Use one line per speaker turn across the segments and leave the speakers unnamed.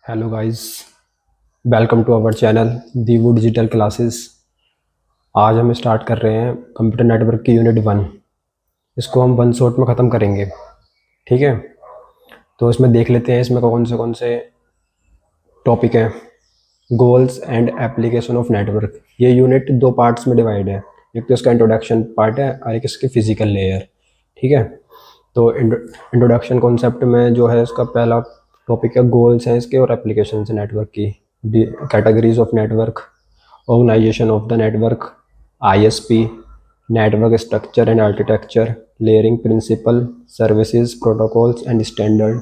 Hello guys, welcome to our channel Divu digital classes. आज हम start कर रहे हैं कंप्यूटर नेटवर्क की यूनिट 1। इसको हम वन शॉट में ख़त्म करेंगे, ठीक है। तो इसमें देख लेते हैं इसमें कौन से टॉपिक हैं। Goals and application of network. ये यूनिट दो पार्ट्स में डिवाइड है। एक तो इसका इंट्रोडक्शन पार्ट है और एक इसकी फिजिकल लेयर, ठीक है। तो इंट्रोडक्शन कॉन्सेप्ट में जो है इसका पहला टॉपिक है गोल्स हैं इसके और एप्लीकेशन है नेटवर्क की। Categories of network, organization of the network, ISP, network structure and architecture, layering principle, services, protocols and standard,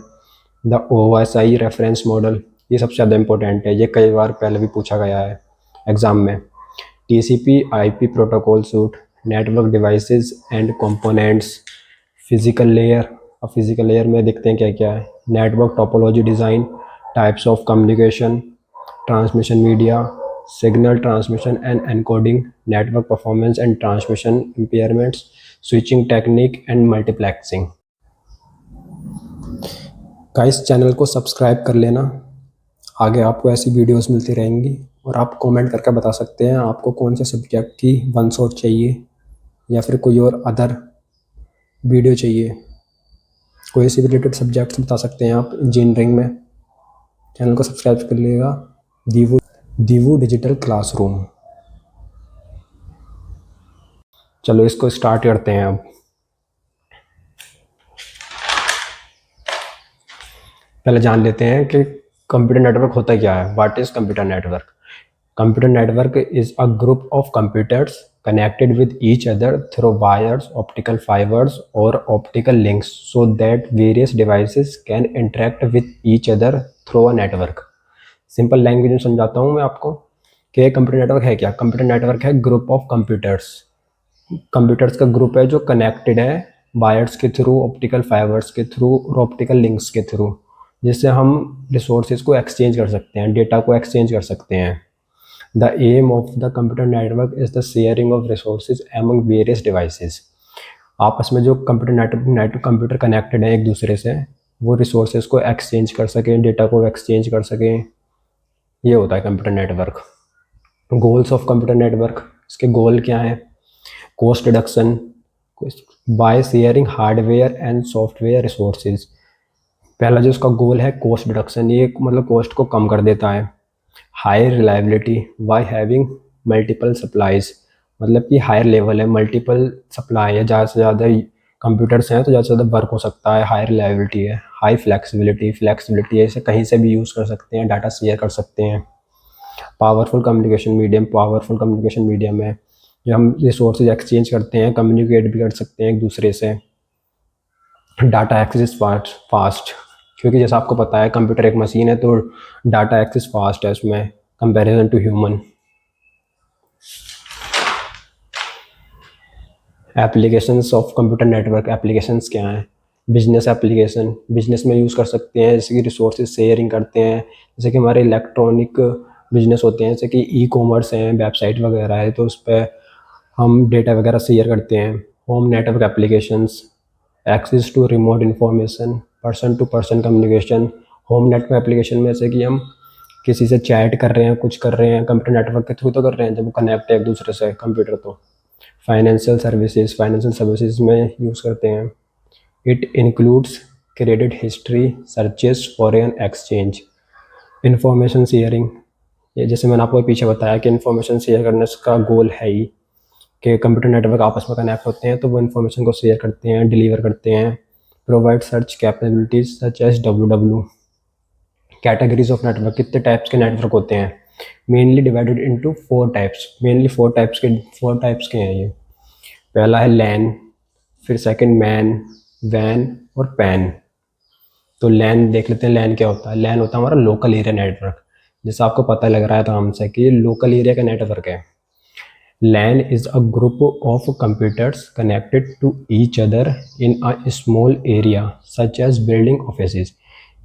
the OSI reference model. ये सबसे ज़्यादा इंपॉर्टेंट है, ये कई बार पहले भी पूछा गया है एग्ज़ाम में। TCP IP protocol suit, network devices and components, physical layer. अब फिजिकल लेयर में देखते हैं क्या क्या है। Network topology design, types of communication, transmission media, signal transmission and encoding, network performance and transmission impairments, switching technique and multiplexing. Guys, channel को subscribe कर लेना, आगे आपको ऐसी वीडियोस मिलती रहेंगी। और आप कमेंट करके बता सकते हैं आपको कौन से सब्जेक्ट की वन शॉट चाहिए या फिर कोई और अदर वीडियो चाहिए। कोई से भी रिलेटेड सब्जेक्ट्स बता सकते हैं आप इंजीनियरिंग में। चैनल को सब्सक्राइब कर लीजिएगा। दीवू डिजिटल क्लासरूम। चलो इसको स्टार्ट करते हैं। अब पहले जान लेते हैं कि कंप्यूटर नेटवर्क होता क्या है। What is computer network? Computer network is a group of computers connected with each other through wires, optical fibers or optical links so that various devices can interact with each other through a network। Simple language में समझाता हूँ मैं आपको कि computer network है क्या। Computer network है group of computers का ग्रुप है जो कनेक्टेड है वायर्स के थ्रू, ऑप्टिकल फाइबर्स के थ्रू और ऑप्टिकल लिंक्स के थ्रू, जिससे हम रिसोर्सेज को एक्सचेंज कर सकते हैं, डेटा को एक्सचेंज कर सकते हैं। The aim of the computer network is the sharing of resources among various devices। आपस में जो कंप्यूटर कनेक्टेड है एक दूसरे से, वो रिसोर्सेज को एक्सचेंज कर सकें, डेटा को एक्सचेंज कर सकें। ये होता है computer network. Goals of computer network, इसके गोल क्या हैं? Cost reduction by sharing hardware and software resources. पहला जो इसका गोल है कॉस्ट रिडक्शन, ये मतलब कॉस्ट को कम कर देता है। High reliability by having multiple supplies, मतलब कि हायर लेवल है, मल्टीपल सप्लाई है, ज़्यादा से ज़्यादा कंप्यूटर्स हैं तो ज़्यादा से ज़्यादा वर्क हो सकता है। हाई रिलायबिलिटी है। हाई फ्लेक्सिबिलिटी है, इसे कहीं से भी यूज़ कर सकते हैं, डाटा शेयर कर सकते हैं। पावरफुल कम्युनिकेशन मीडियम है, जो हम रिसोर्सेज एक्सचेंज करते हैं, कम्युनिकेट भी कर सकते हैं एक दूसरे से। डाटा एक्सेस फास्ट, क्योंकि जैसा आपको पता है कंप्यूटर एक मशीन है तो डाटा एक्सेस फास्ट है उसमें comparison to human. Applications of computer network. Applications क्या हैं? बिजनेस एप्लीकेशन, बिजनेस में यूज़ कर सकते हैं, जैसे कि रिसोर्सेज शेयरिंग करते हैं, जैसे कि हमारे इलेक्ट्रॉनिक बिजनेस होते हैं, जैसे कि ई कॉमर्स हैं, वेबसाइट वगैरह है, तो उस पर हम डेटा वगैरह शेयर करते हैं। Home network applications, access to remote information, person to person communication. Home network application में जैसे कि हम किसी से चैट कर रहे हैं, कुछ कर रहे हैं, कंप्यूटर नेटवर्क के थ्रू तो कर रहे हैं जब वो कनेक्ट है एक दूसरे से कंप्यूटर। तो फाइनेंशियल सर्विसेज में यूज़ करते हैं। It includes credit history, searches, foreign exchange. Information sharing, ये जैसे मैंने आपको पीछे बताया कि इंफॉर्मेशन शेयर करने का गोल है ही कि कंप्यूटर नेटवर्क आपस में कनेक्ट होते हैं तो वो इन्फॉर्मेशन को शेयर करते हैं, डिलीवर करते हैं। Provide search capabilities such as W. Categories of network, कितने टाइप्स के नेटवर्क होते हैं? Mainly divided into 4 types. Mainly 4 types के हैं ये। पहला है लैन, फिर सेकंड मैन, वैन और पैन। तो लैन देख लेते हैं, लैन क्या होता है। लैन होता है हमारा लोकल एरिया नेटवर्क, जैसा आपको पता लग रहा है तो हमसे कि लोकल एरिया का नेटवर्क है। LAN is a group of computers connected to each other in a small area such as building offices।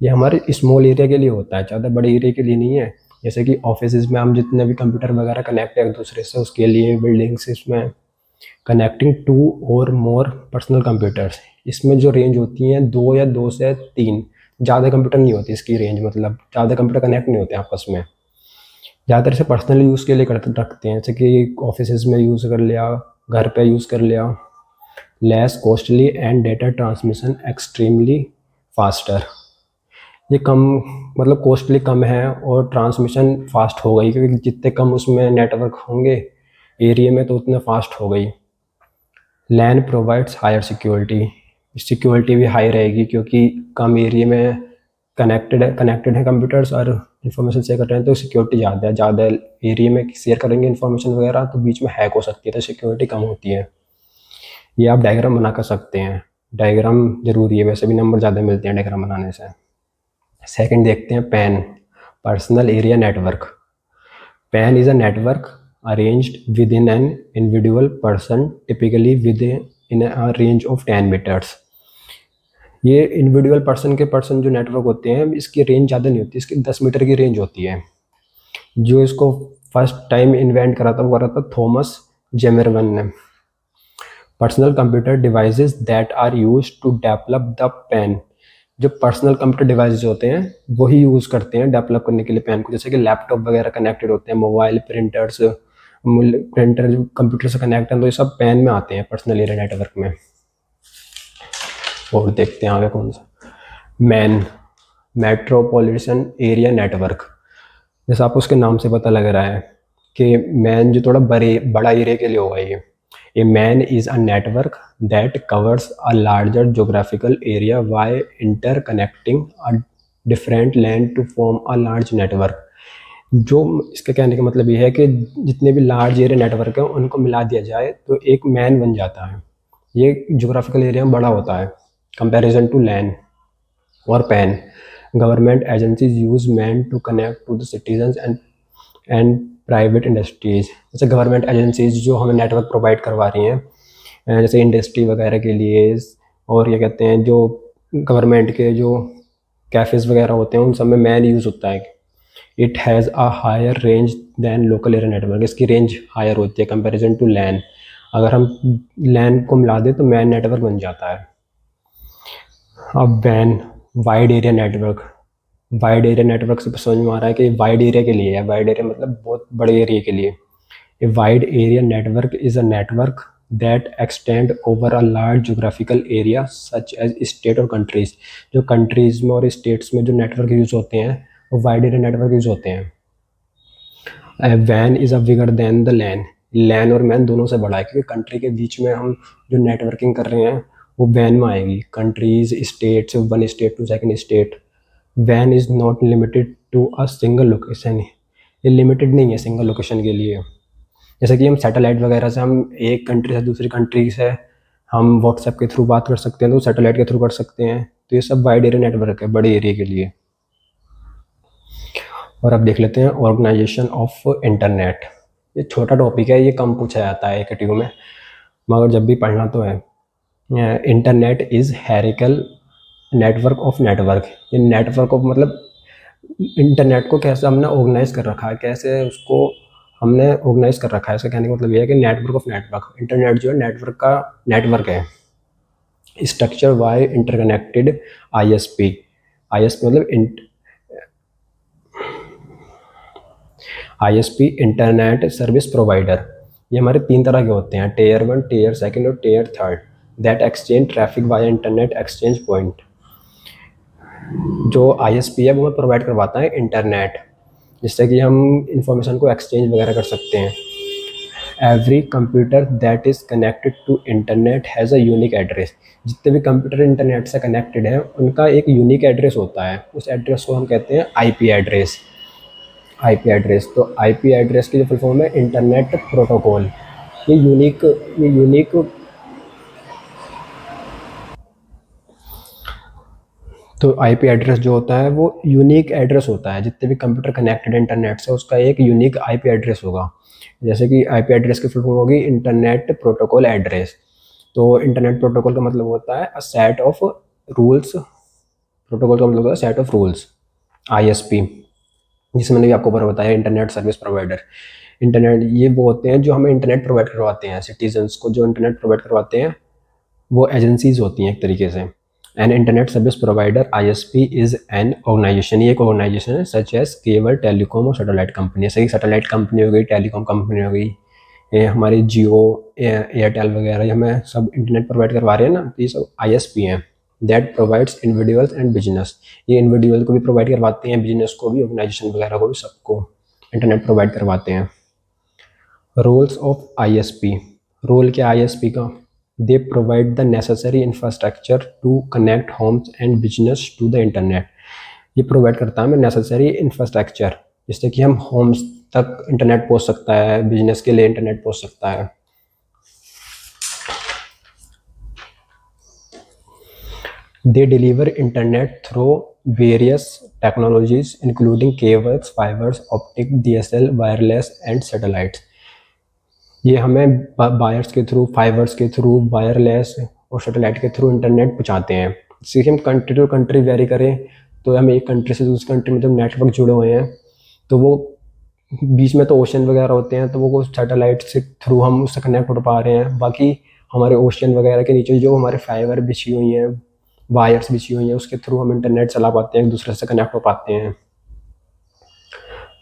ये हमारे स्मॉल एरिया के लिए होता है, ज़्यादा बड़े एरिया के लिए नहीं है। जैसे कि ऑफिसेज में हम जितने भी कंप्यूटर वगैरह कनेक्ट है एक दूसरे से उसके लिए, बिल्डिंग्स इसमें कनेक्टिंग 2 और मोर पर्सनल कंप्यूटर्स। इसमें जो रेंज होती हैं 2 या 2 से 3, ज़्यादा कंप्यूटर नहीं होती इसकी रेंज, मतलब ज़्यादा कंप्यूटर कनेक्ट नहीं होते आपस में। ज़्यादातर इसे पर्सनल यूज़ के लिए करते रखते हैं, जैसे कि ऑफिसेज में यूज़ कर लिया, घर पे यूज़ कर लिया। Less costly and data transmission extremely faster. ये कम, मतलब कॉस्टली कम है और ट्रांसमिशन फास्ट हो गई, क्योंकि जितने कम उसमें नेटवर्क होंगे एरिया में तो उतने फास्ट हो गई। लैन प्रोवाइड्स हायर सिक्योरिटी। सिक्योरिटी भी हाई रहेगी क्योंकि कम एरिया में कनेक्टेड है कंप्यूटर्स और इन्फॉर्मेशन शेयर कर रहे हैं, तो सिक्योरिटी ज़्यादा एरिया में शेयर करेंगे इन्फॉर्मेशन वगैरह तो बीच में हैक हो सकती है, तो सिक्योरिटी कम होती है। ये आप डायग्राम बना कर सकते हैं। डायग्राम जरूरी है, वैसे भी नंबर ज़्यादा मिलते हैं डायग्राम बनाने से। सेकंड देखते हैं PAN, personal area network. PAN is a network arranged within an individual person, typically within a range of 10 meters. ये इंडिविजुअल पर्सन जो नेटवर्क होते हैं इसकी रेंज ज़्यादा नहीं होती, इसकी 10 मीटर की रेंज होती है। जो इसको फर्स्ट टाइम इन्वेंट करा था वो करा था थॉमस जेमरमैन ने। Personal computer devices that are used to develop the PAN. जो पर्सनल कंप्यूटर डिवाइसेस होते हैं वही यूज़ करते हैं डेवलप करने के लिए पेन को, जैसे कि लैपटॉप वगैरह कनेक्टेड होते हैं, मोबाइल, प्रिंटर जो कंप्यूटर से कनेक्ट हैं, तो ये सब पेन में आते हैं पर्सनल एरिया नेटवर्क में। और देखते हैं आगे कौन सा। Man, metropolitan area network. जैसा आप उसके नाम से पता लग रहा है कि मैन जो थोड़ा बड़ा एरिया के लिए होगा ये। A MAN is a network that covers a larger geographical area by interconnecting a different LAN to form a large network. जो इसके कहने का मतलब ये है कि जितने भी लार्ज एरिया नेटवर्क हैं उनको मिला दिया जाए तो एक मैन बन जाता है। ये जोग्राफिकल एरिया में बड़ा होता है कंपैरिजन टू लैंड और PAN. Government agencies use MAN to connect to the citizens and private industries. जैसे गवर्नमेंट एजेंसीज जो हमें नेटवर्क प्रोवाइड करवा रही हैं, जैसे इंडस्ट्री वगैरह के लिए, और ये कहते हैं जो गवर्नमेंट के जो कैफ़ेज़ वगैरह होते हैं उन सब में मैन यूज़ होता है। It has a higher range than local area network. इसकी रेंज हायर होती है कंपैरिजन टू लैन। अगर हम लैन को मिला दें तो मैन नेटवर्क बन जाता है। अब वैन, wide area network. Wide area network से समझ में आ रहा है कि वाइड एरिया के लिए है। वाइड एरिया मतलब बहुत बड़े एरिया के लिए। A wide area network is a network that extend over a large geographical area such as state और कंट्रीज। जो कंट्रीज में और स्टेट्स में जो नेटवर्क यूज़ होते हैं वो वाइड एरिया नेटवर्क यूज़ होते हैं। वैन is a bigger than the LAN. LAN और मैन दोनों से बड़ा है क्योंकि कंट्री के बीच में हम जो नेटवर्किंग कर रहे हैं वो वैन में आएगी। Countries, states, one state to second state. वैन is not limited to a single location. ये लिमिटेड नहीं है सिंगल लोकेशन के लिए। जैसे कि हम सैटेलाइट वगैरह से हम एक कंट्री से दूसरी कंट्री से हम व्हाट्सएप के थ्रू बात कर सकते हैं, तो सैटेलाइट के थ्रू कर सकते हैं। तो ये सब वाइड एरिया नेटवर्क है बड़े एरिया के लिए। और अब देख लेते हैं ऑर्गेनाइजेशन ऑफ इंटरनेट। ये छोटा टॉपिक है, ये कम पूछा जाता है एक ट्यू में, मगर जब भी पढ़ना तो है। Internet is hierarchical network of network. ये नेटवर्क ऑफ मतलब इंटरनेट को कैसे हमने ऑर्गेनाइज कर रखा है, कैसे उसको हमने ऑर्गेनाइज कर रखा है। इसका कहने का मतलब ये है कि नेटवर्क ऑफ नेटवर्क, इंटरनेट जो है नेटवर्क का नेटवर्क है। Structure via interconnected ISP. ISP मतलब आईएसपी इंटरनेट सर्विस प्रोवाइडर। ये हमारे 3 तरह के होते हैं, टीयर 1, टीयर 2 और tier 3, that exchange traffic via internet exchange point. जो आईएसपी है वो हमें प्रोवाइड करवाता है इंटरनेट, जिससे कि हम इंफॉर्मेशन को एक्सचेंज वगैरह कर सकते हैं। Every computer that is connected to internet has a unique address. जितने भी कंप्यूटर इंटरनेट से कनेक्टेड हैं उनका एक यूनिक एड्रेस होता है, उस एड्रेस को हम कहते हैं आईपी एड्रेस। आईपी एड्रेस, तो आईपी एड्रेस की जो फुल फॉर्म है इंटरनेट प्रोटोकॉल। ये यूनिक तो आईपी एड्रेस जो होता है वो यूनिक एड्रेस होता है। जितने भी कंप्यूटर कनेक्टेड इंटरनेट से उसका एक यूनिक आईपी एड्रेस होगा। जैसे कि आईपी एड्रेस की फुल फॉर्म होगी इंटरनेट प्रोटोकॉल एड्रेस। तो इंटरनेट प्रोटोकॉल का मतलब होता है a set of rules. Protocol का मतलब होता है सेट ऑफ रूल्स। आईएसपी, जिसमें मैंने भी आपको ऊपर बताया इंटरनेट सर्विस प्रोवाइडर। इंटरनेट ये वो होते हैं जो हमें इंटरनेट प्रोवाइड करवाते हैं, सिटीजन्स को जो इंटरनेट प्रोवाइड करवाते हैं वो एजेंसीज होती हैं एक तरीके से। An internet service provider ISP is an organization, ये एक ऑर्गेनाइजेशन है सच एज केबल, टेलीकॉम और सैटेलाइट कंपनी। जैसे कि सैटेलाइट कंपनी हो गई, टेलीकॉम कंपनी हो गई, ये हमारी जियो, एयरटेल वगैरह, ये हमें सब इंटरनेट प्रोवाइड करवा रहे हैं ना, तो ये सब ISP हैं। That provides individuals and business, ये इंडिविजुअल को भी प्रोवाइड करवाते हैं, बिजनेस को भी, ऑर्गेनाइजेशन वगैरह को भी, सबको इंटरनेट प्रोवाइड करवाते हैं। रोल्स ऑफ ISP, रोल क्या ISP का? They provide the necessary infrastructure to connect homes and business to the internet, ये प्रोवाइड करता है हमें नेसेसरी इंफ्रास्ट्रक्चर, जिससे कि हम होम्स तक इंटरनेट पहुंच सकता है, बिजनेस के लिए इंटरनेट पहुंच सकता है। दे deliver internet through various technologies including cables, fibres, optic, DSL, wireless and satellites, ये हमें वायर्स के थ्रू, फाइबर्स के थ्रू, वायरलेस और सैटेलाइट के थ्रू इंटरनेट पहुँचाते हैं। जैसे कि हम कंट्री टू कंट्री वेरी करें, तो हम एक कंट्री से दूसरी कंट्री में जब नेटवर्क जुड़े हुए हैं, तो वो बीच में तो ओशन वगैरह होते हैं, तो वो सैटेलाइट से थ्रू हम उससे कनेक्ट हो पा रहे हैं। बाकी हमारे ओशन वगैरह के नीचे जो हमारे फाइबर बिछी हुई हैं, वायर्स बिछी हुई हैं, उसके थ्रू हम इंटरनेट चला पाते हैं, एक दूसरे से कनेक्ट हो पाते हैं।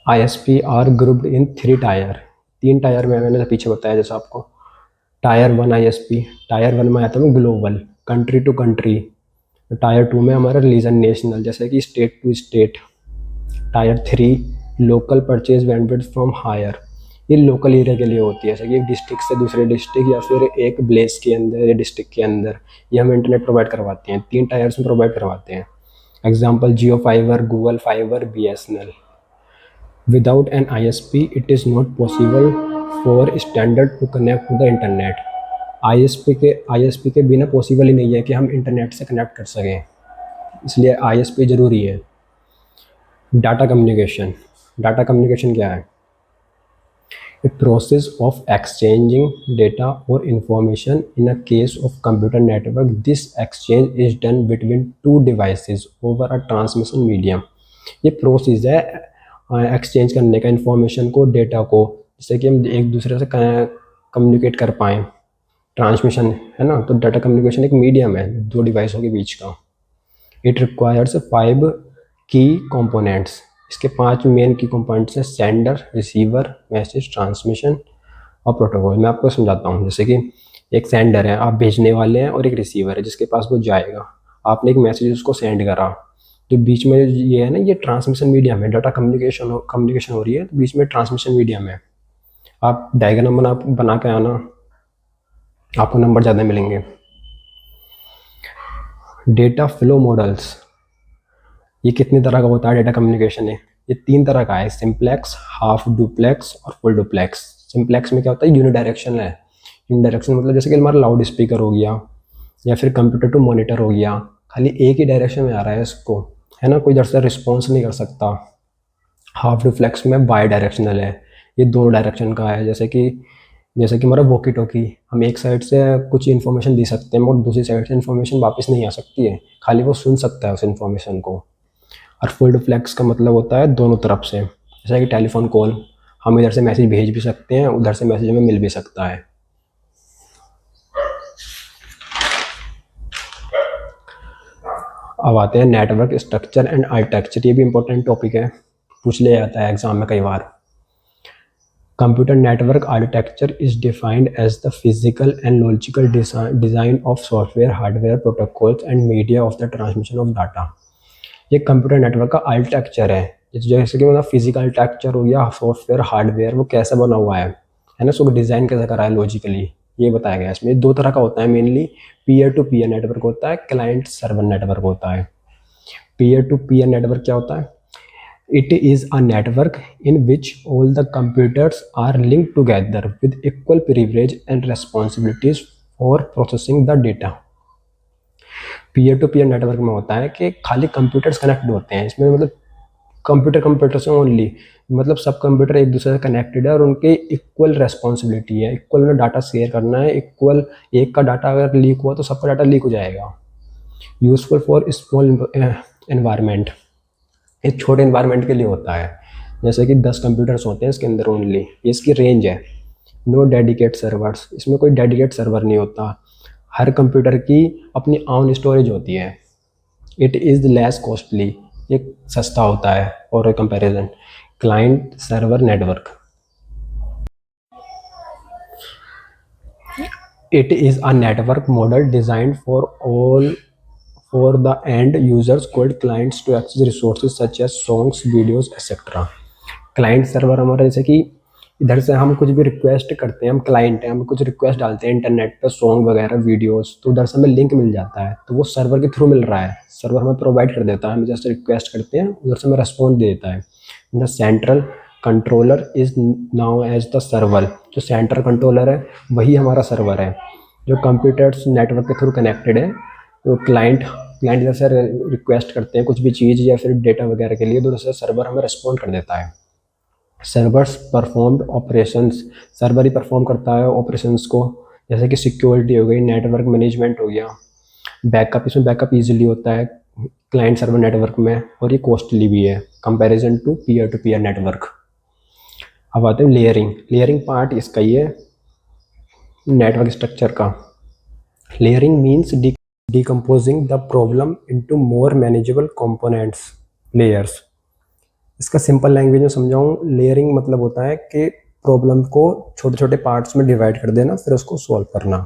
ISP are grouped in 3 tier, 3 tier में मैंने पीछे बताया जैसा आपको। टायर 1 ISP, टायर 1 में आता है global, country to country. Tier 2 में हमारा रीजन नेशनल, जैसे कि state to state. Tier 3 local purchase bandwidth from higher, ये लोकल एरिया के लिए होती है, जैसे कि एक डिस्ट्रिक्ट से दूसरे डिस्ट्रिक्ट या फिर एक विलेज के अंदर या डिस्ट्रिक्ट के अंदर, ये हम इंटरनेट प्रोवाइड करवाते हैं, 3 टायर्स में प्रोवाइड करवाते हैं। Example Jio fibre, Google fibre, BSNL। Without an ISP, it is not possible for standard to connect to the internet. ISP के बिना पॉसिबल ही नहीं है कि हम इंटरनेट से कनेक्ट कर सकें, इसलिए ISP ज़रूरी है। डाटा कम्युनिकेशन, डाटा कम्युनिकेशन क्या है? A process of exchanging data or information in a case of computer network. This exchange is done between two devices over a transmission medium. ये process है exchange करने का, information को, data को, जिससे कि हम एक दूसरे से कम्युनिकेट कर पाएँ। ट्रांसमिशन है ना, तो डाटा कम्युनिकेशन एक मीडियम है दो डिवाइसों के बीच का। इट रिक्वायर्स 5 की कंपोनेंट्स, इसके 5 मेन की कंपोनेंट्स हैं: सेंडर, रिसीवर, मैसेज ट्रांसमिशन और प्रोटोकॉल। मैं आपको समझाता हूँ। जैसे कि एक सेंडर है, आप भेजने वाले हैं, और एक रिसीवर है जिसके पास वो जाएगा। आपने एक मैसेज उसको सेंड करा, तो बीच में ये है ना, ये ट्रांसमिशन मीडियम है, डाटा कम्युनिकेशन हो रही है, तो बीच में ट्रांसमिशन मीडियम है। आप डायग्राम बना के आना, आपको नंबर ज़्यादा मिलेंगे। डेटा फ्लो मॉडल्स, ये कितनी तरह का होता है डेटा कम्युनिकेशन है? ये 3 तरह का है: सिंप्लेक्स, हाफ डुप्लेक्स और फुल डुप्लेक्स। सिंप्लेक्स में क्या होता है? यूनिडायरेक्शनल है। यूनिडायरेक्शनल मतलब जैसे कि हमारा लाउड स्पीकर हो गया या फिर कंप्यूटर टू मॉनिटर हो गया, खाली एक ही डायरेक्शन में आ रहा है इसको, है ना, कोई इधर से रिस्पॉन्स नहीं कर सकता। हाफ डुप्लेक्स में बाई डायरेक्शनल है, ये दोनों डायरेक्शन का है। जैसे कि हमारा वॉकी टॉकी, हम एक साइड से कुछ इन्फॉर्मेशन दे सकते हैं और दूसरी साइड से इन्फॉर्मेशन वापस नहीं आ सकती है, खाली वो सुन सकता है उस इन्फॉर्मेशन को। और फुल डुप्लेक्स का मतलब होता है दोनों तरफ से, जैसे कि टेलीफोन कॉल, हम इधर से मैसेज भेज भी सकते हैं, उधर से मैसेज हमें मिल भी सकता है। अब आते हैं नेटवर्क स्ट्रक्चर एंड आर्किटेक्चर, ये भी इंपॉर्टेंट टॉपिक है, पूछ लिया जाता है एग्जाम में कई बार। Computer network architecture is defined as the physical and logical design of software, hardware, protocols and media of the transmission of data. ये कंप्यूटर नेटवर्क का आर्किटेक्चर है, जैसे कि मतलब फिजिकल आर्किटेक्चर हो गया, सॉफ्टवेयर, हार्डवेयर, वो कैसे बना हुआ है ना, उसको डिज़ाइन कैसे करा है लॉजिकली, ये बताया गया है इसमें। 2 तरह का होता है mainly, peer to peer network होता है, क्लाइंट सर्वर नेटवर्क होता है। पीयर टू पीयर नेटवर्क क्या होता है? It is a network in which all the computers are linked together with equal privilege and responsibilities for processing the data. Peer to peer network में होता है कि खाली कंप्यूटर्स कनेक्ट होते हैं, इसमें मतलब कंप्यूटर से ओनली, मतलब सब कंप्यूटर एक दूसरे से कनेक्टेड है और उनके इक्वल रेस्पॉन्सिबिलिटी है, इक्वल उन्हें डाटा शेयर करना है, इक्वल। एक का डाटा अगर लीक हुआ तो सबका डाटा लीक हो जाएगा। यूजफुल फॉर स्मॉल एनवायरनमेंट, एक छोटे इन्वायरमेंट के लिए होता है, जैसे कि 10 कंप्यूटर्स होते हैं इसके अंदर ओनली, ये इसकी रेंज है। नो डेडिकेट सर्वर्स, इसमें कोई डेडिकेट सर्वर नहीं होता। हर कंप्यूटर की अपनी ऑन स्टोरेज होती है। इट इज़ लेस कॉस्टली, ये सस्ता होता है और comparison. Client server network, it is a network model designed for the end users called clients to access resources such as songs, videos, etc. Client server हमारा जैसे कि इधर से हम कुछ भी रिक्वेस्ट करते हैं, हम क्लाइंट हैं, हम कुछ रिक्वेस्ट डालते हैं इंटरनेट पे सॉन्ग वगैरह वीडियोस, तो उधर से हमें लिंक मिल जाता है, तो वो सर्वर के थ्रू मिल रहा है, सर्वर हमें प्रोवाइड कर देता है, हम जैसे रिक्वेस्ट करते हैं उधर से हमें रेस्पॉन्स दे देता है। The central controller is now as the server, जो सेंट्रल कंट्रोलर है वही हमारा सर्वर है, जो कंप्यूटर्स नेटवर्क के थ्रू कनेक्टेड है। तो क्लाइंट क्लाइंट जैसे रिक्वेस्ट करते हैं कुछ भी चीज़ या फिर डेटा वगैरह के लिए, तो जैसे सर्वर हमें रिस्पॉन्ड कर देता है। सर्वर्स परफॉर्म्ड ऑपरेशंस, सर्वर ही परफॉर्म करता है ऑपरेशंस को, जैसे कि सिक्योरिटी हो गई, नेटवर्क मैनेजमेंट हो गया, बैकअप, इसमें बैकअप इजीली होता है क्लाइंट सर्वर नेटवर्क में, और ये कॉस्टली भी है कंपैरिजन टू पीयर नेटवर्क। अब आते हैं लेयरिंग। लेयरिंग पार्ट इसका ही है नेटवर्क स्ट्रक्चर का। Layering means decomposing the problem into more manageable components, layers। इसका सिंपल लैंग्वेज में समझाऊँ, लेयरिंग मतलब होता है कि प्रॉब्लम को छोटे छोटे पार्ट्स में डिवाइड कर देना, फिर उसको सॉल्व करना।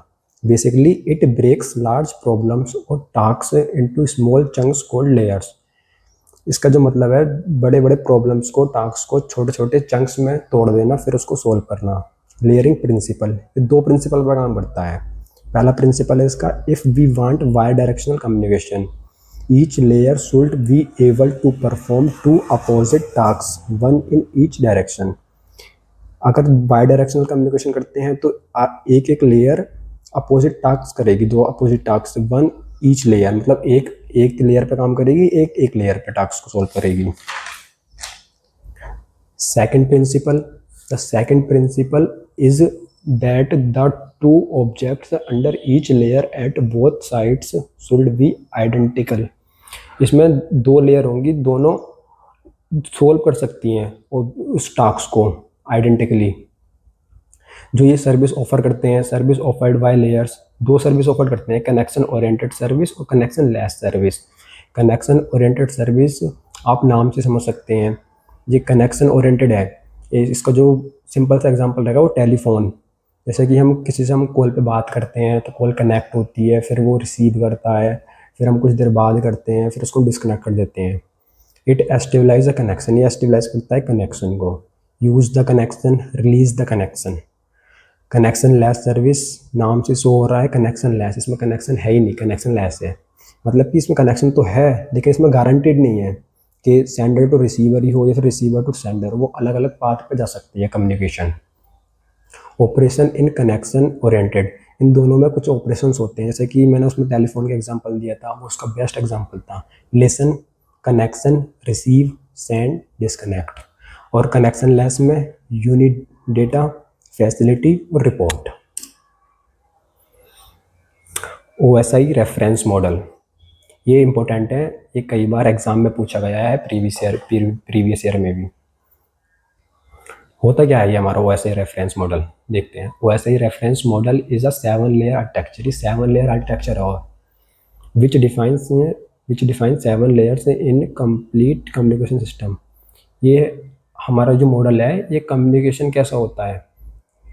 Basically it breaks large problems और tasks into small chunks called layers. इसका जो मतलब है बड़े बड़े प्रॉब्लम्स को, टास्क को छोटे छोटे चंक्स में तोड़ देना, फिर उसको सोल्व करना। लेयरिंग प्रिंसिपल, ये दो प्रिंसिपल पर काम करता है। पहला प्रिंसिपल है इसका, if we want bidirectional communication each layer should be able to perform two opposite task one in each direction. अगर बाई डायरेक्शनल कम्युनिकेशन करते हैं तो एक एक लेयर अपोजिट टास्क करेगी, दो opposite task, one each layer मतलब एक लेयर पे काम करेगी, एक लेयर पे टास्क को सॉल्व करेगी। Second principle, the second principle is that the two objects under each layer at both sides should be identical। इसमें दो लेयर होंगी, दोनों सोल्व कर सकती हैं उस टास्क को आइडेंटिकली। जो ये सर्विस ऑफर करते हैं, सर्विस ऑफर्ड बाय लेयर्स, दो सर्विस ऑफर करते हैं, कनेक्शन ओरिएंटेड सर्विस और connection less service. Connection oriented service आप नाम से समझ सकते हैं, ये कनेक्शन ओरिएंटेड है। इसका जो सिंपल सा एग्जांपल रहेगा वो टेलीफोन, जैसे कि हम किसी से हम कॉल पे बात करते हैं तो कॉल कनेक्ट होती है, फिर वो रिसीव करता है, फिर हम कुछ देर बाद करते हैं, फिर उसको डिस्कनेक्ट कर देते हैं। इट एस्टेबलाइज द कनेक्शन, ये एस्टेबलाइज करता है कनेक्शन को। Use the connection, release the connection. Connection less service, नाम से शो हो रहा है कनेक्शन लेस, इसमें कनेक्शन है ही नहीं, कनेक्शन लेस है, मतलब कि इसमें कनेक्शन तो है लेकिन इसमें गारंटीड नहीं है कि सेंडर टू रिसीवर ही हो या फिर रिसीवर टू सेंडर, वो अलग अलग पाथ पे जा सकती है communication. Operation in connection oriented, इन दोनों में कुछ ऑपरेशंस होते हैं, जैसे कि मैंने उसमें टेलीफोन का एग्जांपल दिया था, वो उसका बेस्ट एग्जांपल था। Listen, connection, receive, send, disconnect. और कनेक्शन लेस में यूनिट डेटा, फैसिलिटी और रिपोर्ट। OSI रेफरेंस मॉडल, ये इंपॉर्टेंट है, ये कई बार एग्जाम में पूछा गया है, प्रीवियस ईयर में भी। होता क्या है ये हमारा OSI रेफरेंस मॉडल, देखते हैं। OSI reference model is a 7 layer architecture, 7 layer architecture और which define 7 layers in complete communication system. ये हमारा जो मॉडल है ये कम्युनिकेशन कैसा होता है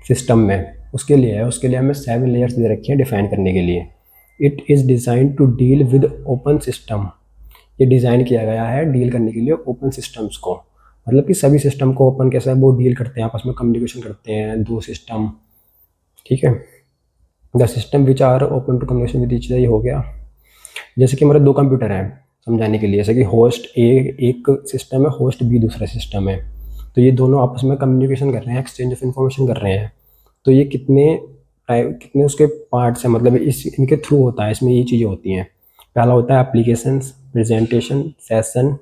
सिस्टम में, उसके लिए है, उसके लिए हमें 7 लेयर्स दे रखी हैं डिफाइन करने के लिए। It is design to deal with open system, ये डिज़ाइन किया गया है डील करने के लिए ओपन सिस्टम्स को, मतलब कि सभी सिस्टम को ओपन कैसा है वो डील करते हैं, आपस में कम्युनिकेशन करते हैं दो सिस्टम, ठीक है। The system which are open to communication with each other, ये हो गया। जैसे कि हमारे दो कंप्यूटर हैं समझाने के लिए, जैसे कि होस्ट ए एक सिस्टम है, होस्ट बी दूसरा सिस्टम है, तो ये दोनों आपस में कम्युनिकेशन कर रहे हैं, एक्सचेंज ऑफ इंफॉर्मेशन कर रहे हैं। तो ये कितने उसके पार्ट्स हैं, मतलब इनके थ्रू होता है, इसमें ये चीज़ें होती हैं। पहला होता है एप्लीकेशंस, प्रेजेंटेशन, सेशन,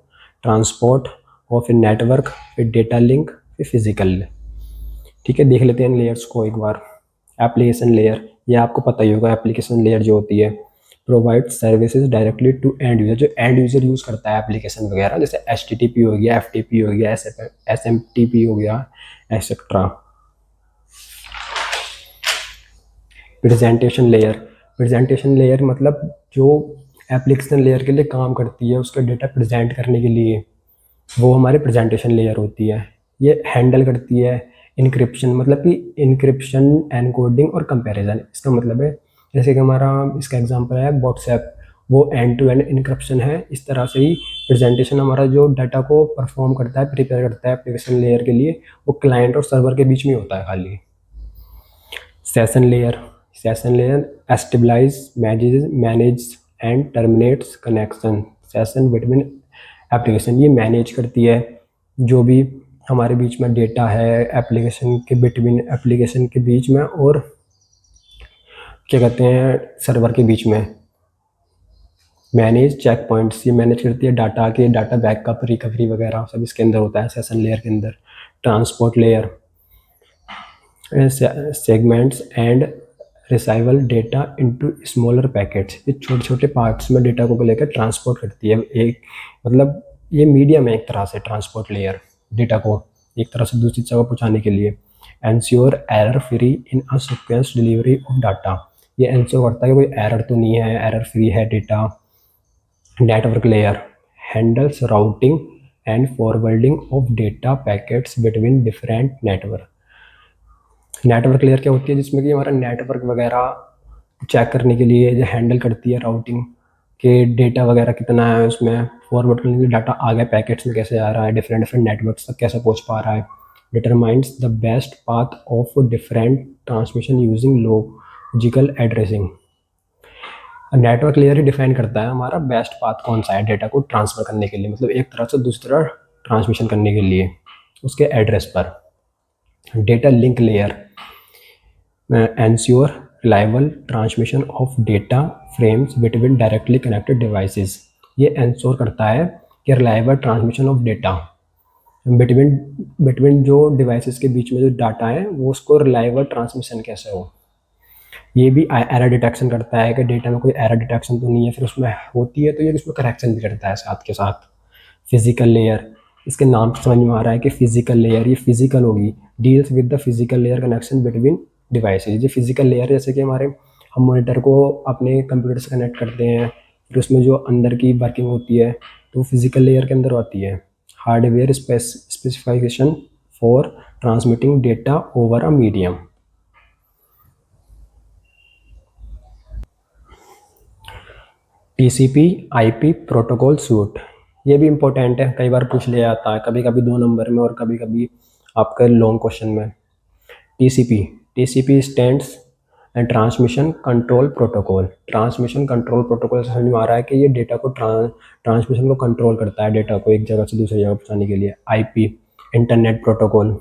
ट्रांसपोर्ट, और फिर नेटवर्क, फिर डेटा लिंक, फिर फिजिकल। ठीक है, देख लेते हैं इन लेयर्स को एक बार। एप्लीकेशन लेयर, ये आपको पता ही होगा, एप्लीकेशन लेयर जो होती है provide services directly to end user, जो एंड यूजर यूज़ करता है एप्लीकेशन वगैरह, जैसे HTTP हो गया, FTP हो गया, SMTP हो गया, etcetera. Presentation layer, presentation layer मतलब जो एप्लीकेशन लेयर के लिए काम करती है, उसका डेटा प्रेजेंट करने के लिए, वो हमारी प्रेजेंटेशन लेयर होती है। ये हैंडल करती है इनक्रिप्शन, मतलब कि इनक्रिप्शन, एनकोडिंग और कंपैरिजन। इसका मतलब है जैसे कि हमारा इसका एग्जांपल है व्हाट्सएप, वो एंड टू एंड इनक्रिप्शन है। इस तरह से ही प्रेजेंटेशन हमारा जो डाटा को परफॉर्म करता है, प्रिपेयर करता है एप्लीकेशन लेयर के लिए, वो क्लाइंट और सर्वर के बीच में होता है खाली। Session layer, session layer stabilize, manage and terminates connection session between application. ये मैनेज करती है जो भी हमारे बीच में डेटा है एप्लीकेशन के बिटवीन, एप्लीकेशन के बीच में और क्या कहते हैं सर्वर के बीच में। मैनेज चेक पॉइंट्स, ये मैनेज करती है डाटा के, डाटा बैकअप, रिकवरी वगैरह सब इसके अंदर होता है सेशन लेयर के अंदर। Transport layer, segments and receival data into smaller packets. ये छोटे छोटे पार्ट्स में डेटा को लेकर ट्रांसपोर्ट करती है। एक मतलब ये मीडियम है एक तरह से ट्रांसपोर्ट लेयर, डेटा को एक तरह से दूसरी जगह पहुंचाने के लिए। Ensure error free in a sequence delivery of data, ये एंश्योर करता है कि कोई एरर तो नहीं है, एरर फ्री है data. Network layer handles routing and forwarding of data packets between different network. Network layer क्या होती है, जिसमें कि हमारा नेटवर्क वगैरह चेक करने के लिए जो हैंडल करती है राउटिंग के डेटा वगैरह कितना है उसमें, फॉरवर्ड करने के लिए डाटा आगे पैकेट्स में कैसे आ रहा है, डिफरेंट डिफरेंट नेटवर्क्स तक कैसे पहुंच पा रहा है। Determines the best path of different transmission using logical addressing. Network layer he define करता है हमारा बेस्ट पाथ कौन सा है डेटा को ट्रांसफ़र करने के लिए, मतलब एक तरह से दूसरी तरह ट्रांसमिशन करने के लिए उसके एड्रेस पर। Data link layer ensure reliable transmission of data frames between directly connected devices। ये ensure करता है कि reliable transmission of data between जो devices के बीच में जो डाटा है वो उसको reliable transmission कैसे हो। ये भी एरर डिटेक्शन करता है कि डेटा में कोई एरर डिटेक्शन तो नहीं है, फिर उसमें होती है तो ये उसमें करेक्शन भी करता है साथ के साथ। फिजिकल लेयर, इसके नाम से समझ में आ रहा है कि फिजिकल लेयर, ये फिजिकल होगी, deals with the physical layer connection between devices. ये फिजिकल लेयर जैसे कि हमारे हम मॉनिटर को अपने कंप्यूटर से कनेक्ट करते हैं, फिर उसमें जो अंदर की वर्किंग होती है तो फिजिकल लेयर के अंदर आती है। Hardware specification for transmitting data over a medium. TCP IP protocol suit, ये भी इम्पोर्टेंट है, कई बार पूछ लिया जाता है, कभी कभी 2 नंबर में और कभी कभी आपका लॉन्ग क्वेश्चन में। TCP, TCP stands and transmission control protocol. Transmission control protocol से समझ में आ रहा है कि ये डेटा को ट्रांसमिशन को कंट्रोल करता है, डेटा को एक जगह से दूसरी जगह पहुंचाने के लिए। IP internet protocol.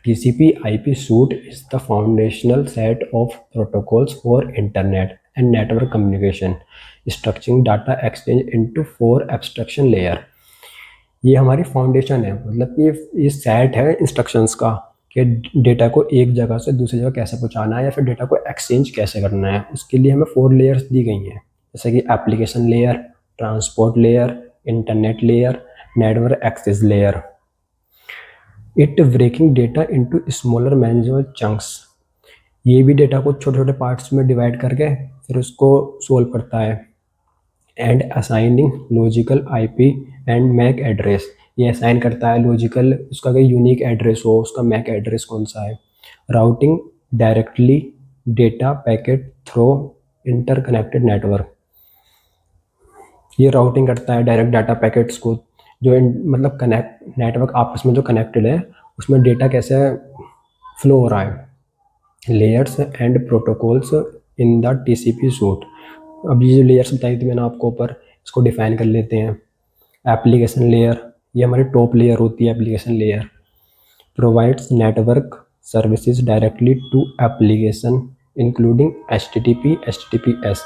TCP IP suite is the foundational set of protocols for internet and network communication, structuring data exchange into 4 abstraction layer। ये हमारी फाउंडेशन है, मतलब कि ये सेट है इंस्ट्रक्शंस का कि डेटा को एक जगह से दूसरी जगह कैसे पहुंचाना है या फिर डेटा को एक्सचेंज कैसे करना है। उसके लिए हमें 4 लेयर्स दी गई हैं, जैसे कि application layer, transport layer, internet layer, network access layer. It breaking data into smaller manageable chunks, ये भी डेटा को छोटे छोटे पार्ट्स में डिवाइड करके फिर उसको सोल्व करता है। And assigning logical IP and MAC address, ये असाइन करता है लॉजिकल, उसका कोई यूनिक एड्रेस हो, उसका मैक एड्रेस कौन सा है। Routing directly data packet through interconnected network, ये राउटिंग करता है डायरेक्ट डाटा पैकेट्स को, जो मतलब कनेक्ट नेटवर्क आपस में जो कनेक्टेड है उसमें डेटा कैसे फ्लो हो रहा है। Layers and protocols in the TCP suit, अब ये जो लेयर्स बताई थी मैंने आपको ऊपर, इसको डिफाइन कर लेते हैं। एप्लीकेशन लेयर, ये हमारी टॉप लेयर होती है। Application layer provides network services directly to application including HTTP HTTPS,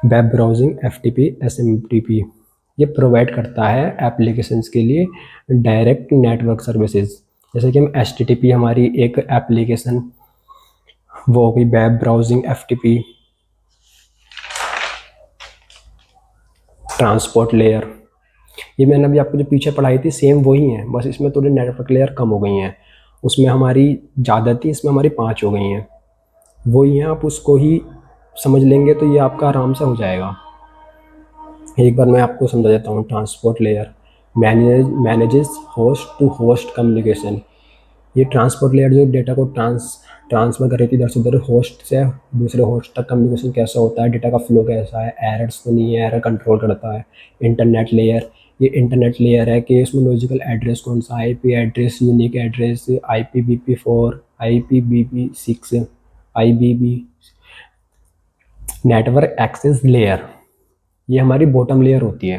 web browsing, FTP SMTP। ये प्रोवाइड करता है एप्लीकेशंस के लिए डायरेक्ट नेटवर्क सर्विसेज, जैसे कि हम HTTP हमारी एक एप्लीकेशन वो होगी, web browsing, FTP। Transport layer, ये मैंने अभी आपको जो पीछे पढ़ाई थी सेम वही है, बस इसमें थोड़ी नेटवर्क लेयर कम हो गई हैं, उसमें हमारी ज़्यादा थी, इसमें हमारी 5 हो गई हैं। वही हैं, आप उसको ही समझ लेंगे तो ये आपका आराम से हो जाएगा। एक बार मैं आपको समझा देता हूँ। Transport layer manages host to host communication. ये ट्रांसपोर्ट लेयर जो डेटा को ट्रांसफर कर रही थी इधर से उधर, होस्ट से दूसरे होस्ट तक कम्युनिकेशन कैसा होता है, डेटा का फ्लो कैसा है, एरर्स तो नहीं है, एरर कंट्रोल करता है। इंटरनेट लेयर, ये इंटरनेट लेयर है कि इसमें लॉजिकल एड्रेस कौन सा, IP address, unique address, IPv4, IPv6, IBB। Network access layer, ये हमारी बॉटम लेयर होती है।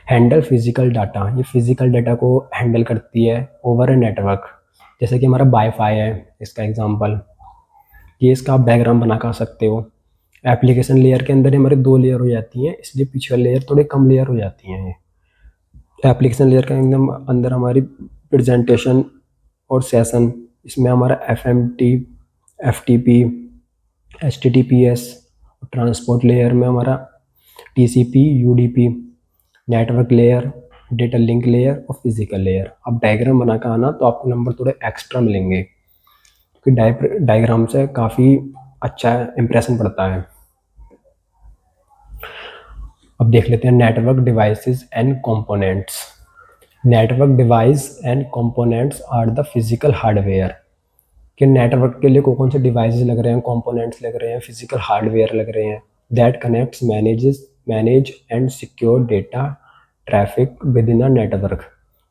हैंडल फिजिकल डाटा, ये फिजिकल डाटा को हैंडल करती है ओवर ए नेटवर्क। जैसे कि हमारा वाईफाई है इसका एग्जांपल, ये इसका आप डायग्राम बना कर सकते हो। एप्लीकेशन लेयर के अंदर हमारे दो लेयर हो जाती हैं, इसलिए पीछे लेयर थोड़े कम लेयर हो जाती हैं। एप्लीकेशन लेयर के एकदम अंदर हमारी प्रेजेंटेशन और सेशन, इसमें हमारा FMT, FTP, HTTPS। Transport layer में हमारा TCP, UDP। Network layer, data link layer और फिजिकल लेयर। अब डायग्राम बना कर आना तो आपको नंबर थोड़े एक्स्ट्रा मिलेंगे, क्योंकि डायग्राम से काफ़ी अच्छा इंप्रेशन पड़ता है। अब देख लेते हैं network devices and components. Network device and components are the physical hardware, कि नेटवर्क के लिए कौन कौन से डिवाइसेस लग रहे हैं, कंपोनेंट्स लग रहे हैं, फिजिकल हार्डवेयर लग रहे हैं। That connects, manage and secure data traffic with in a network.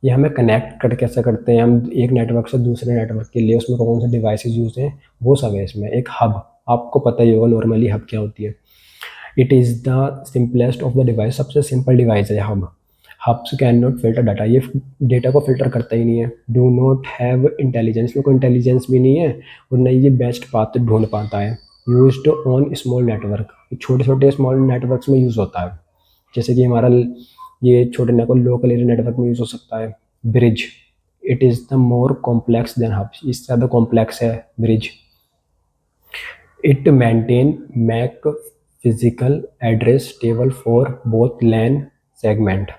ये हमें कनेक्ट कर कैसे करते हैं हम एक नेटवर्क से दूसरे नेटवर्क के लिए, उसमें कौन से डिवाइसेस यूज हैं वो सब है इसमें। एक हब, आपको पता ही होगा नॉर्मली हब क्या होती है। It is the simplest of the device, सबसे सिंपल डिवाइस है hub. Hubs can not filter data, ये डेटा को फिल्टर करता ही नहीं है। डू नॉट हैव इंटेलिजेंस, में कोई इंटेलिजेंस भी नहीं है, और नहीं ये बेस्ट पाथ ढूंढ पाता है। यूज्ड ऑन स्मॉल नेटवर्क, छोटे छोटे स्मॉल नेटवर्क्स में यूज़ होता है। जैसे कि हमारा ये छोटे नेटवर्क लोकल एरिया नेटवर्क में यूज़ हो सकता है। Bridge, it is the more complex than hub, इससे ज़्यादा कॉम्प्लेक्स है bridge. It maintain MAC physical address table for both LAN segment,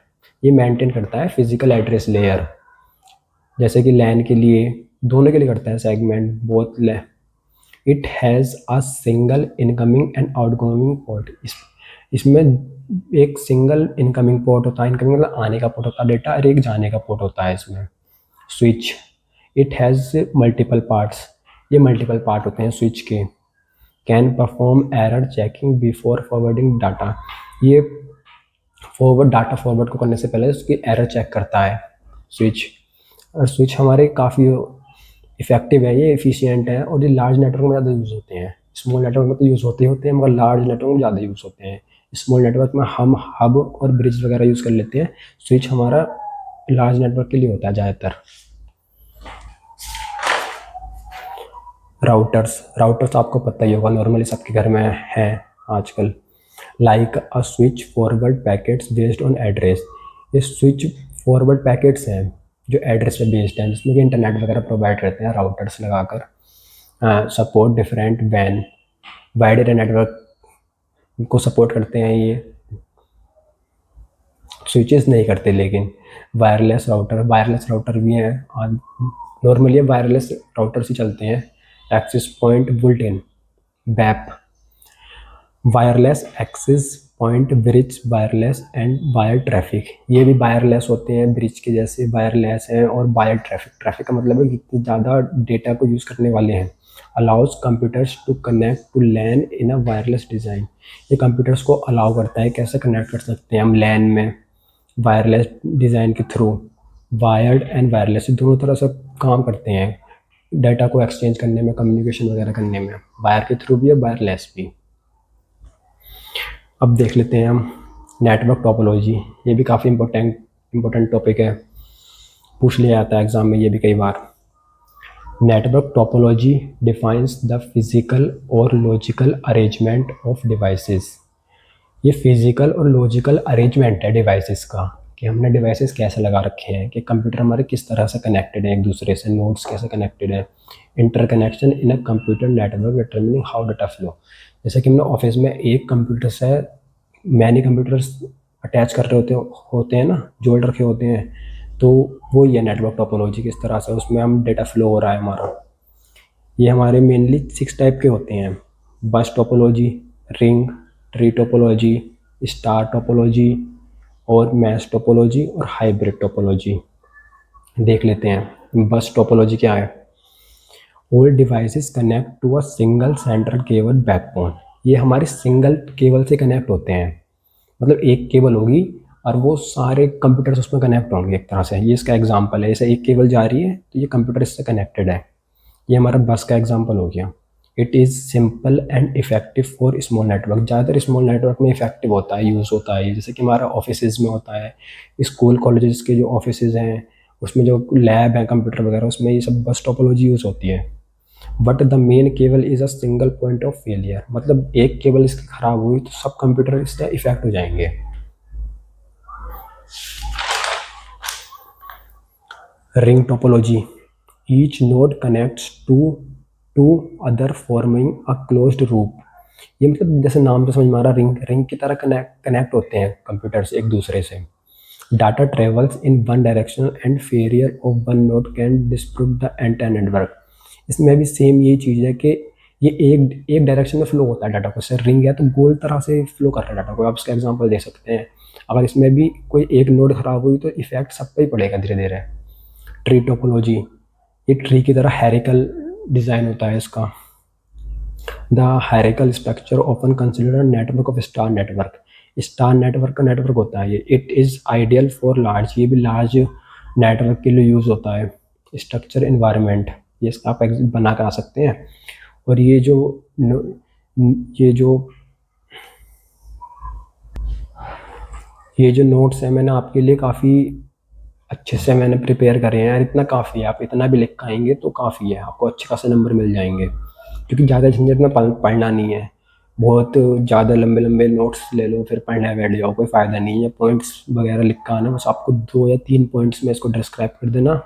ये मेंटेन करता है फिजिकल एड्रेस लेयर, जैसे कि लैन के लिए, दोनों के लिए करता है segment both LAN. It has a single incoming and outgoing port, इसमें एक सिंगल इनकमिंग पोर्ट होता है, इनकमिंग मतलब आने का पोर्ट होता है डेटा, और एक जाने का पोर्ट होता है इसमें। Switch, it has multiple parts, ये मल्टीपल पार्ट होते हैं स्विच के। Can perform error checking before forwarding data, ये डाटा फॉरवर्ड को करने से पहले उसकी एरर चेक करता है स्विच। और स्विच हमारे काफ़ी इफ़ेक्टिव है, ये एफिशिएंट है, और ये लार्ज नेटवर्क में ज़्यादा यूज़ होते हैं। स्मॉल नेटवर्क में तो यूज़ होते हैं मगर लार्ज नेटवर्क में ज़्यादा यूज़ होते हैं। स्मॉल नेटवर्क में हम हब और ब्रिज वगैरह यूज़ कर लेते हैं, स्विच हमारा लार्ज नेटवर्क के लिए होता है ज़्यादातर। राउटर्स आपको पता ही होगा, नॉर्मली सबके घर में है आजकल। Like a switch forward packets based on address, ये स्विच फॉरवर्ड पैकेट्स हैं जो एड्रेस पे बेस्ड हैं, जिसमें कि इंटरनेट वगैरह प्रोवाइड करते हैं राउटर्स लगाकर। सपोर्ट डिफरेंट वैन, वाइड एरिया नेटवर्क को सपोर्ट करते हैं ये, स्विचेस नहीं करते। लेकिन वायरलेस राउटर भी हैं, नॉर्मली वायरलेस राउटर्स ही चलते हैं। एक्सेस पॉइंट बुलेटिन, बैप, wireless access point bridge, wireless and wire traffic, ये भी वायरलेस होते हैं, ब्रिज के जैसे वायरलेस हैं। और वायर ट्रैफिक का मतलब है जितने ज़्यादा डेटा को यूज़ करने वाले हैं। Allows computers to connect to LAN in a wireless design, ये कंप्यूटर्स को अलाउ करता है कैसे कनेक्ट कर सकते हैं हम लैन में वायरलेस डिज़ाइन के थ्रू। वायर्ड एंड वायरलेस दोनों तरह से काम करते हैं डाटा को एक्सचेंज करने में, कम्युनिकेशन वगैरह करने में, वायर के थ्रू भी है वायरलेस भी। अब देख लेते हैं हम नेटवर्क टोपोलॉजी, ये भी काफ़ी इम्पोर्टेंट टॉपिक है, पूछ लिया जाता है एग्जाम में ये भी कई बार। Network topology defines the physical और लॉजिकल अरेंजमेंट ऑफ डिवाइसेस, ये फिजिकल और लॉजिकल अरेंजमेंट है डिवाइसेस का, कि हमने डिवाइसेस कैसे लगा रखे हैं, कि कंप्यूटर हमारे किस तरह से कनेक्टेड है एक दूसरे से, नोड्स कैसे कनेक्टेड है। Interconnection in a computer network determining how data flow, जैसे कि हमने ऑफिस में एक कंप्यूटर से मैनी कंप्यूटर्स अटैच कर रहे होते हैं ना, जोड़ रखे होते हैं, तो वो ये नेटवर्क टोपोलॉजी किस तरह से उसमें हम डेटा फ्लो हो रहा है हमारा। ये हमारे मेनली 6 टाइप के होते हैं। Bus topology, ring, tree topology, star topology और मैश टोपोलॉजी और हाइब्रिड टोपोलॉजी। देख लेते हैं बस टोपोलॉजी क्या है। All devices connect to a single central cable backbone. ये हमारे सिंगल केबल से कनेक्ट होते हैं, मतलब एक केबल होगी और वो सारे कंप्यूटर्स उसमें कनेक्ट होंगे एक तरह से। ये इसका एग्जांपल है, जैसे एक केबल जा रही है तो ये कंप्यूटर इससे कनेक्टेड है। ये हमारा बस का एग्जांपल हो गया। It is simple and effective for small network. ज़्यादातर स्मॉल नेटवर्क में इफेक्टिव होता है, यूज़ होता है, जैसे कि हमारा ऑफिसेज में होता है, स्कूल कॉलेजेस के जो ऑफिसेज हैं उसमें जो लैब है कंप्यूटर वगैरह, उसमें ये सब बस टोपोलॉजी यूज़ होती है। But the main cable is a single point of failure, मतलब एक केबल इसकी ख़राब हुई तो सब कंप्यूटर इससे इफेक्ट हो जाएंगे। Ring topology, each node connects to other forming a closed loop. ये मतलब जैसे नाम से समझ में आ रहा, रिंग रिंग की तरह कनेक्ट होते हैं कंप्यूटर्स एक दूसरे से। Data travels in one direction and failure of one node can disturb the entire network. इसमें भी सेम यही चीज़ है कि ये एक एक डायरेक्शन में फ्लो होता है डाटा को। सर रिंग है तो गोल तरह से फ्लो कर रहा है डाटा को, आप इसका एग्जांपल दे सकते हैं। अगर इसमें भी कोई एक नोड खराब हुई तो इफेक्ट सब पे ही पड़ेगा धीरे धीरे। ट्री टोपोलॉजी, ये ट्री की तरह हेरिकल डिज़ाइन होता है इसका। The hierarchical structure often considered network of star network. Star network का नेटवर्क होता है ये। It is ideal for large, ये भी लार्ज नेटवर्क के लिए यूज़ होता है। स्ट्रक्चर इन्वायरमेंट, ये इसका आप बना कर आ सकते हैं। और ये जो ये जो ये जो नोट्स हैं मैंने आपके लिए काफ़ी अच्छे से मैंने प्रिपेयर करे हैं यार, इतना काफ़ी है। आप इतना भी लिख आएंगे तो काफ़ी है, आपको अच्छे खासे नंबर मिल जाएंगे, क्योंकि ज़्यादा झंझट में पढ़ना नहीं है। बहुत ज़्यादा लंबे लंबे नोट्स ले लो फिर पढ़ने बैठ जाओ, कोई फ़ायदा नहीं है। पॉइंट्स वगैरह लिख कर आना, बस आपको 2 या 3 पॉइंट्स में इसको डिस्क्राइब कर देना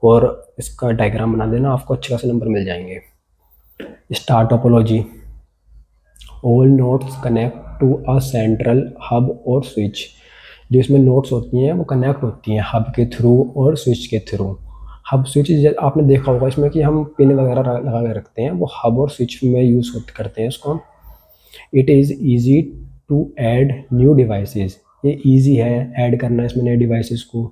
और इसका डायग्राम बना देना, आपको अच्छे खासे नंबर मिल जाएंगे। Star topology, all nodes connect to a central hub और स्विच। जो इसमें नोड्स होती हैं वो कनेक्ट होती हैं हब के थ्रू और स्विच के थ्रू। हब स्विच आपने देखा होगा इसमें कि हम पिन वगैरह लगा के रखते हैं, वो हब और स्विच में यूज़ करते हैं इसको हम। It is easy to add new devices. ये ईजी है ऐड करना इसमें नए डिवाइसेस को,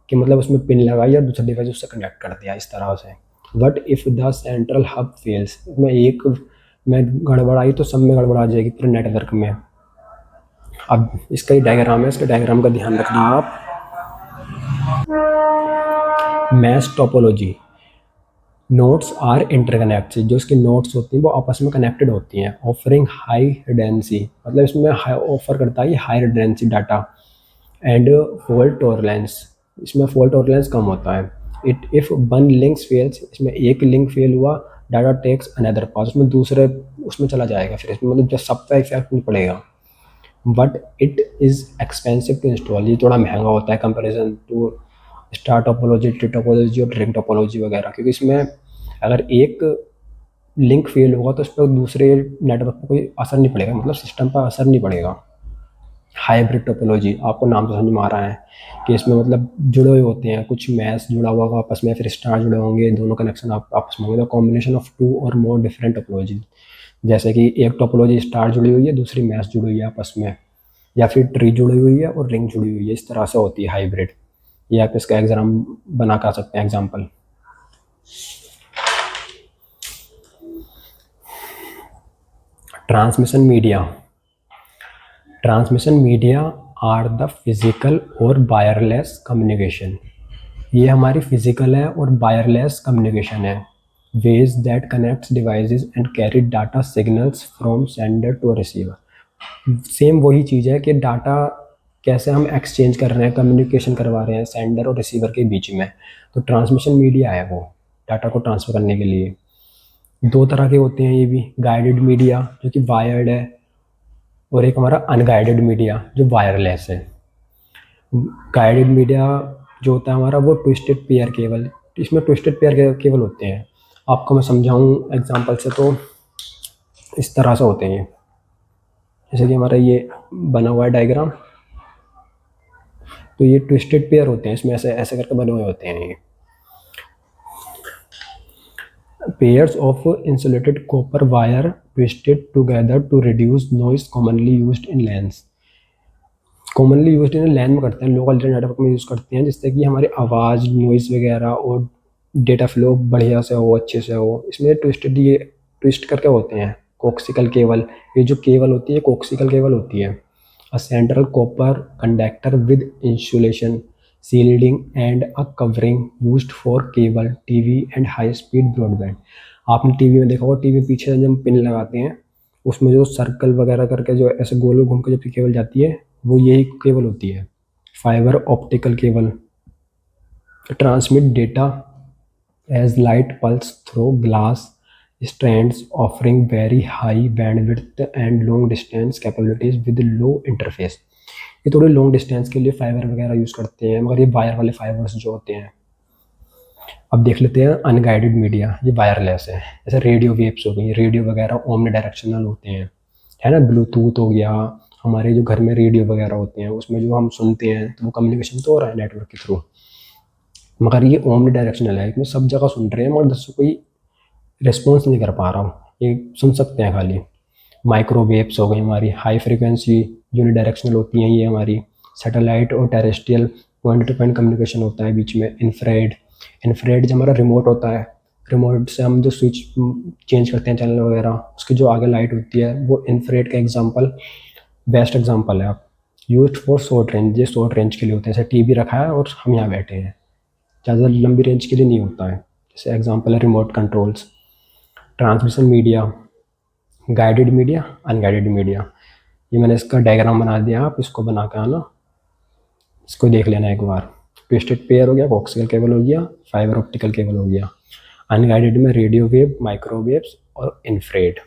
कि मतलब उसमें पिन लगाई और दूसरा डिवाइस उससे कनेक्ट कर दिया इस तरह से। But if the central hub fails, में एक में गड़बड़ आई तो सब में गड़बड़ आ जाएगी पूरे नेटवर्क में। अब इसका ही डायग्राम है, इसके डायग्राम का ध्यान रखना आप। Mesh topology, nodes are interconnect, जो इसकी नोड्स होती हैं वो आपस में कनेक्टेड होती हैं। ऑफरिंग हाई रिडेंसी, मतलब इसमें हाई ऑफर करता है ये high redundancy data. And fault tolerance, इसमें फॉल्ट टॉलरेंस कम होता है। It if one links fails, इसमें एक लिंक फेल हुआ, डाटा टेक्स अनदर पास, उसमें दूसरे उसमें चला जाएगा, फिर इसमें मतलब जब सब पे इफेक्ट नहीं पड़ेगा। But it is expensive to install, ये थोड़ा महंगा होता है comparison to star topology, tree topology और रिंग टोपोलॉजी वगैरह, क्योंकि इसमें अगर एक लिंक फेल होगा तो उस पर दूसरे नेटवर्क पर कोई असर नहीं पड़ेगा, मतलब सिस्टम पर असर नहीं पड़ेगा। हाइब्रिड टोपोलॉजी, आपको नाम से समझ में आ रहा है कि इसमें मतलब जुड़े हुए होते हैं, कुछ मैश जुड़ा हुआ होगा आपस में, फिर स्टार जुड़े होंगे, दोनों कनेक्शन आपस में होंगे, कॉम्बिनेशन ऑफ 2 और मोर डिफरेंट टोपोलॉजी। जैसे कि एक टोपोलॉजी स्टार जुड़ी हुई है, दूसरी मैश जुड़ी हुई है आपस में, या फिर ट्री जुड़ी हुई है और रिंग जुड़ी हुई है, इस तरह से होती है हाइब्रिड। ये आप इसका एग्जाम बना कर सकते हैं example. Transmission media, transmission media are the physical और वायरलेस कम्युनिकेशन। ये हमारी फिजिकल है और वायरलेस कम्युनिकेशन है। Ways that connects devices and carry data signals from sender to receiver. Same वही चीज़ है कि डाटा कैसे हम एक्सचेंज कर रहे हैं, कम्युनिकेशन करवा रहे हैं सेंडर और रिसीवर के बीच में। तो ट्रांसमिशन मीडिया है वो डाटा को ट्रांसफ़र करने के लिए। 2 तरह के होते हैं ये भी, गाइडेड मीडिया जो कि वायर्ड है, और एक हमारा अनगाइडेड मीडिया जो वायरलेस है। गाइडेड मीडिया जो होता है हमारा वो ट्विस्टेड पेयर केबल, इसमें ट्विस्टेड पेयर केबल होते हैं। आपको मैं समझाऊं एग्जांपल से तो इस तरह से होते हैं, जैसे कि हमारा ये बना हुआ है डायग्राम, तो ये ट्विस्टेड पेयर होते हैं, इसमें ऐसे ऐसे करके बने हुए होते हैं ये। Pairs of insulated copper wire twisted together to reduce noise commonly used in LANs. Commonly used in LAN में करते हैं, लोकल एरिया नेटवर्क में यूज़ करते हैं, जिससे कि हमारी आवाज़, नॉइज़ वगैरह और डेटा फ्लो बढ़िया से हो, अच्छे से हो। इसमें ट्विस्टेड, ये ट्विस्ट करके होते हैं कोक्सिकल केबल। ये जो केबल होती है कोक्सिकल केबल होती है। A central copper conductor with insulation shielding and a covering used for cable TV and high speed broadband. आपने टीवी में देखा होगा, टीवी में पीछे जब हम पिन लगाते हैं उसमें जो सर्कल वगैरह करके जो ऐसे गोल घूम के जब केबल जाती है, वो यही केबल होती है। Fibre optical cable transmit data as light pulse through glass strands offering very high bandwidth and long distance capabilities with low interface। ये थोड़े लॉन्ग डिस्टेंस के लिए फाइबर वगैरह यूज़ करते हैं, मगर ये वायर वाले फाइबर्स जो होते हैं। अब देख लेते हैं अनगाइडेड मीडिया, ये वायरलेस है। जैसे रेडियो वेव्स हो गई, रेडियो वगैरह ओमनी डायरेक्शनल होते हैं, है ना। ब्लूटूथ हो गया, हमारे जो घर में रेडियो वगैरह होते हैं उसमें जो हम सुनते हैं तो वो कम्युनिकेशन तो हो रहा है नेटवर्क के थ्रू, मगर ये ओमनी डायरेक्शनल है, इसमें सब जगह सुन रहे हैं मगर दस कोई रिस्पॉन्स नहीं कर पा रहा हूँ, ये सुन सकते हैं खाली। माइक्रोवेव्स हो गई हमारी, हाई फ्रिक्वेंसी यूनिडायरेक्शनल होती हैं ये हमारी। सैटेलाइट और terrestrial point two point communication होता है बीच में। इंफ्रारेड, इंफ्रारेड जो हमारा रिमोट होता है, रिमोट से हम जो स्विच चेंज करते हैं चैनल वगैरह, उसकी जो आगे लाइट होती है वो इंफ्रारेड का एग्जांपल, बेस्ट एग्जांपल है। आप यूज्ड फॉर शॉर्ट रेंज, ये शॉर्ट रेंज के लिए होते हैं। जैसे टीवी रखा है और हम यहाँ बैठे हैं, ज़्यादा लंबी रेंज के लिए नहीं होता है। जैसे एग्जांपल है remote controls. Transmission media, guided media, unguided media. ये मैंने इसका डायग्राम बना दिया, आप इसको बना के आना, इसको देख लेना एक बार। ट्विस्टेड पेयर हो गया, कोक्सियल केबल हो गया, फाइबर ऑप्टिकल केबल हो गया। अनगाइडेड में रेडियो वेव, माइक्रोवेव्स और इंफ्रारेड।